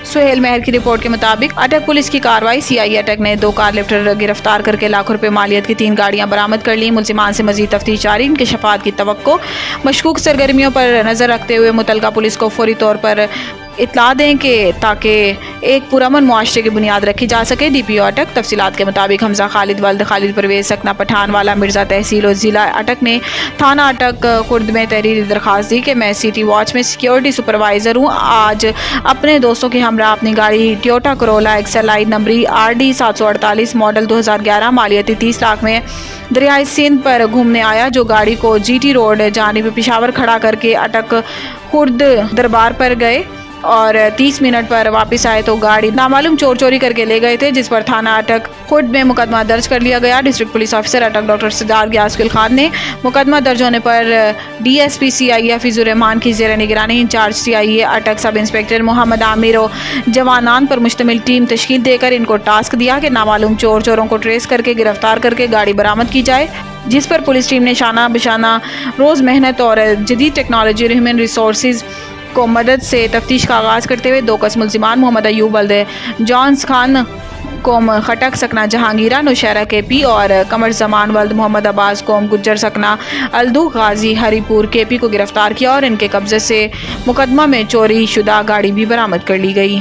सुहेल मेहर की रिपोर्ट के मुताबिक अटक पुलिस की कार्रवाई। सीआई अटक ने 2 कार लिफ्टर गिरफ्तार करके लाखों रुपए मालियत की 3 गाड़ियां बरामद कर ली। मुल्जिमान से मजीद तफ्तीश जारी, इनके शफात की तवक्को। मशकूक सरगर्मियों पर नजर रखते हुए मुतलका पुलिस को फौरी तौर पर इतला दें कि ताकि एक पुरअमन मुआशरे की बुनियाद रखी जा सके। DPO अटक तफसीलात के मुताबिक हमजा खालिद वल्द खालिद परवेज सकना पठान वाला मिर्ज़ा तहसील और ज़िला अटक ने थाना अटक खुर्द में तहरीरी दरख्वास्त दी कि मैं सिटी वॉच में सिक्योरिटी सुपरवाइज़र हूँ। आज अपने दोस्तों के हमरा अपनी गाड़ी टोयोटा करोला XLI नंबरी RD 748 मॉडल 2011 मालियती 30 लाख में दरियाई सिंध पर घूमने आया, जो गाड़ी को GT रोड जानिब पेशावर खड़ा करके अटक खुर्द दरबार पर गए और 30 मिनट पर वापस आए तो गाड़ी नामालूम चोर चोरी करके ले गए थे, जिस पर थाना अटक खुर्द में मुकदमा दर्ज कर लिया गया। डिस्ट्रिक्ट पुलिस ऑफिसर अटक डॉक्टर सिद्धार्थ गियासुल खान ने मुकदमा दर्ज होने पर DSP CI हफीजुर रहमान की ज़ेर निगरानी इंचार्ज CIA अटक सब इंस्पेक्टर मोहम्मद आमिर और जवानान पर मुश्तमिल टीम तश्कील देकर इनको टास्क दिया कि नामालूम चोरों को ट्रेस करके गिरफ्तार करके गाड़ी बरामद की जाए, जिस पर पुलिस टीम ने शाना बिशाना रोज़ मेहनत और जदीद टेक्नोलॉजी और ह्यूमन रिसोर्सेज को मदद से तफ्तीश का आगाज़ करते हुए 2 कस मुल्जिमान मोहम्मद अयूब वल्द जॉन्स खान कोम खटक सकना जहांगीरा नौशहरा KP और कमर जमान वल्द मोहम्मद अब्बास कोम गुज्जर सकना अलदू गाजी हरीपुर KP को गिरफ्तार किया और इनके कब्जे से मुकदमा में चोरी शुदा गाड़ी भी बरामद कर ली गई।